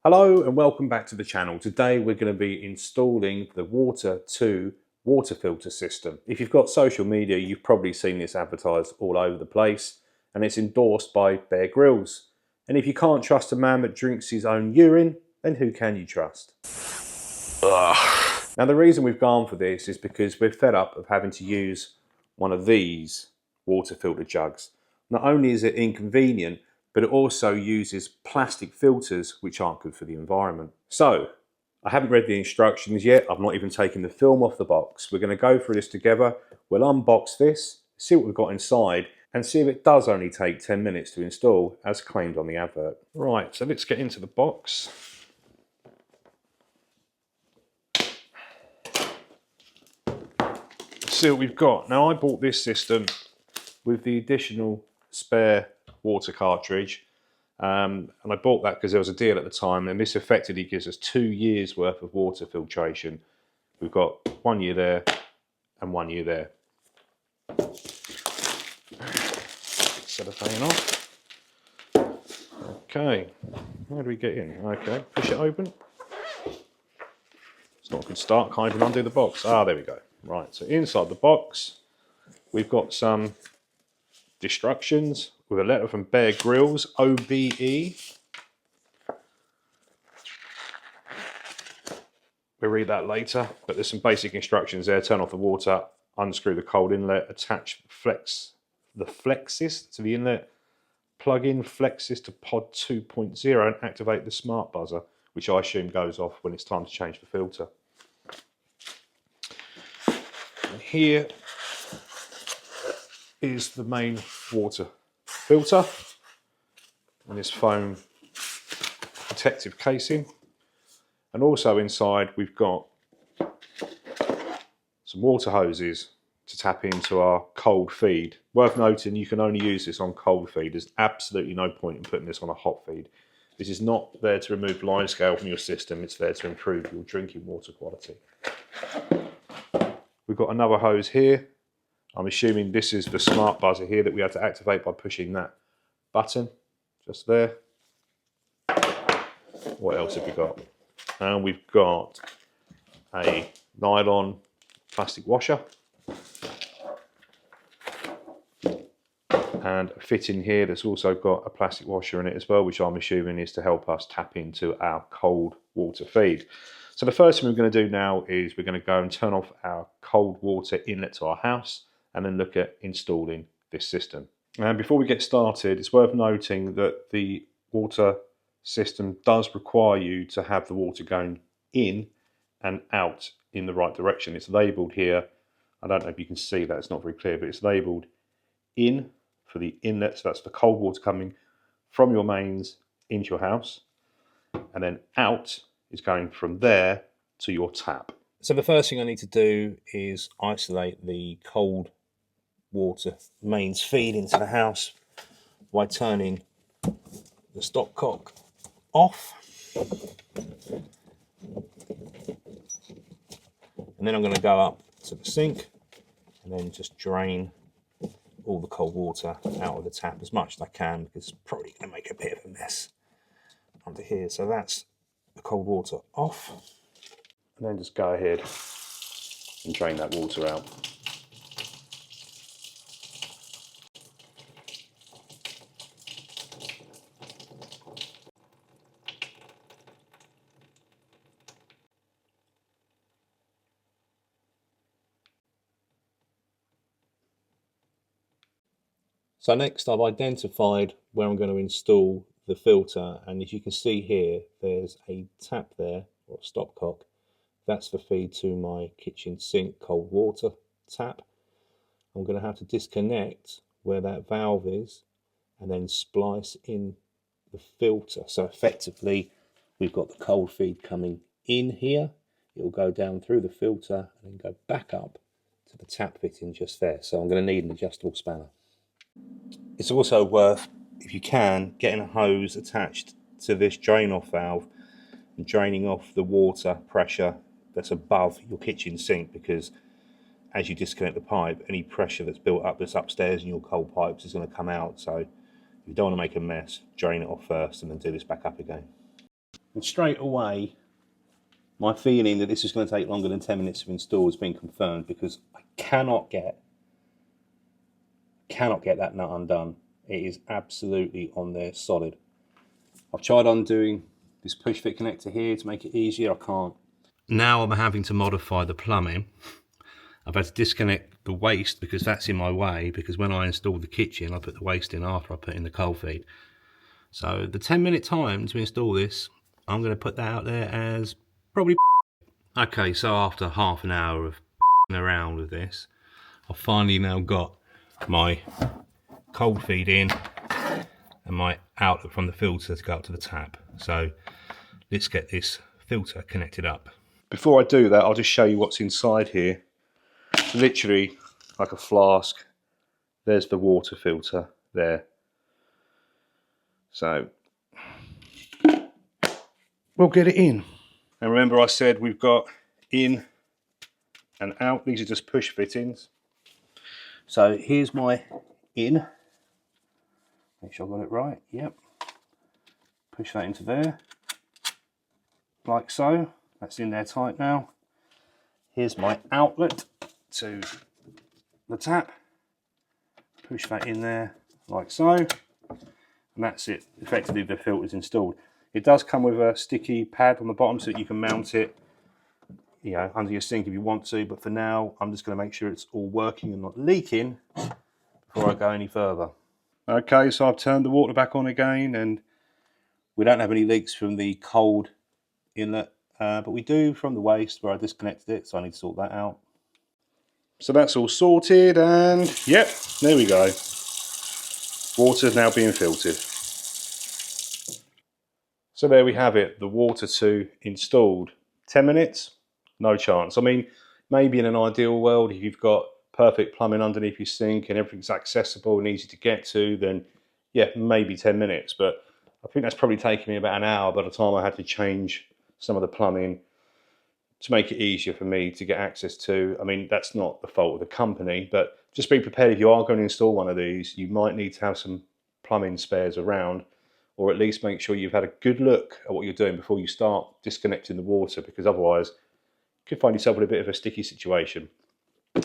Hello and welcome back to the channel. Today we're going to be installing the Water2 Water Filter System. If you've got social media, you've probably seen this advertised all over the place, and it's endorsed by Bear Grylls. And if you can't trust a man that drinks his own urine, then who can you trust? Ugh. Now the reason we've gone for this is because we're fed up of having to use one of these water filter jugs. Not only is it inconvenient, but it also uses plastic filters which aren't good for the environment. So, I haven't read the instructions yet. I've not even taken the film off the box. We're going to go through this together. We'll unbox this, see what we've got inside, and see if it does only take 10 minutes to install, as claimed on the advert. Right, so let's get into the box. See what we've got. Now, I bought this system with the additional spare water cartridge, and I bought that because there was a deal at the time, and this effectively gives us 2 years worth of water filtration. We've got 1 year there and 1 year there. Cellophane off. Okay, how do we get in? Okay, push it open. It's not a good start, can't even undo the box. Ah, there we go. Right, so inside the box we've got some instructions with a letter from Bear Grylls OBE. We'll read that later, but there's some basic instructions there. Turn off the water, unscrew the cold inlet, attach the flexis to the inlet, plug in flexis to pod 2.0 and activate the smart buzzer, which I assume goes off when it's time to change the filter. And here is the main water filter and this foam protective casing, and also inside we've got some water hoses to tap into our cold feed. Worth noting, you can only use this on cold feed. There's absolutely no point in putting this on a hot feed. This is not there to remove line scale from your system, it's there to improve your drinking water quality. We've got another hose here. I'm assuming this is the smart buzzer here that we had to activate by pushing that button just there. What else have we got? And we've got a nylon plastic washer and a fit in here that's also got a plastic washer in it as well, which I'm assuming is to help us tap into our cold water feed. So the first thing we're going to do now is we're going to go and turn off our cold water inlet to our house and then look at installing this system. And before we get started, it's worth noting that the water system does require you to have the water going in and out in the right direction. It's labelled here, I don't know if you can see that, it's not very clear, but it's labelled in for the inlet, so that's the cold water coming from your mains into your house, and then out is going from there to your tap. So the first thing I need to do is isolate the cold water mains feed into the house by turning the stopcock off, and then I'm going to go up to the sink and then just drain all the cold water out of the tap as much as I can, because it's probably going to make a bit of a mess under here. So that's the cold water off, and then just go ahead and drain that water out. So next I've identified where I'm going to install the filter, and as you can see here there's a tap there, or a stopcock. That's the feed to my kitchen sink cold water tap. I'm going to have to disconnect where that valve is and then splice in the filter. So effectively we've got the cold feed coming in here, it will go down through the filter and then go back up to the tap fitting just there. So I'm going to need an adjustable spanner. It's also worth, if you can, getting a hose attached to this drain off valve and draining off the water pressure that's above your kitchen sink, because as you disconnect the pipe, any pressure that's built up that's upstairs in your cold pipes is going to come out. So if you don't want to make a mess, drain it off first and then do this back up again. And straight away, my feeling that this is going to take longer than 10 minutes to install has been confirmed, because I cannot get that nut undone. It is absolutely on there solid. I've tried undoing this push fit connector here to make it easier. I can't. Now I'm having to modify the plumbing. I've had to disconnect the waste because that's in my way, because when I installed the kitchen I put the waste in after I put in the cold feed. So the 10-minute time to install this, I'm going to put that out there as probably. Okay, so after half an hour of around with this, I've finally now got my cold feed in and my outlet from the filter to go up to the tap. So let's get this filter connected up. Before I do that, I'll just show you what's inside here. Literally like a flask. There's the water filter there. So we'll get it in. And remember I said we've got in and out. These are just push fittings. So here's my in. Make sure I got it right. Yep. Push that into there. Like so. That's in there tight now. Here's my outlet to the tap. Push that in there like so. And that's it. Effectively the filter's installed. It does come with a sticky pad on the bottom so that you can mount it, you know, under your sink if you want to, but for now I'm just going to make sure it's all working and not leaking before I go any further. Okay, so I've turned the water back on again, and we don't have any leaks from the cold inlet, but we do from the waste where I disconnected it, so I need to sort that out. So that's all sorted, and yep, there we go. Water's now being filtered. So there we have it, the Water2 installed. 10 minutes? No chance. I mean, maybe in an ideal world, if you've got perfect plumbing underneath your sink and everything's accessible and easy to get to, then yeah, maybe 10 minutes. But I think that's probably taken me about an hour by the time I had to change some of the plumbing to make it easier for me to get access to. I mean, that's not the fault of the company, but just be prepared if you are going to install one of these, you might need to have some plumbing spares around, or at least make sure you've had a good look at what you're doing before you start disconnecting the water, because otherwise you could find yourself in a bit of a sticky situation.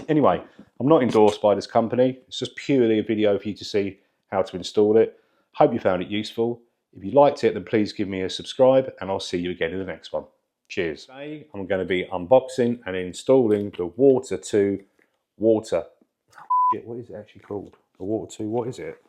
Anyway, I'm not endorsed by this company. It's just purely a video for you to see how to install it. Hope you found it useful. If you liked it, then please give me a subscribe, and I'll see you again in the next one. Cheers. Today I'm going to be unboxing and installing the Water2 Water. What is it actually called? The Water2, what is it?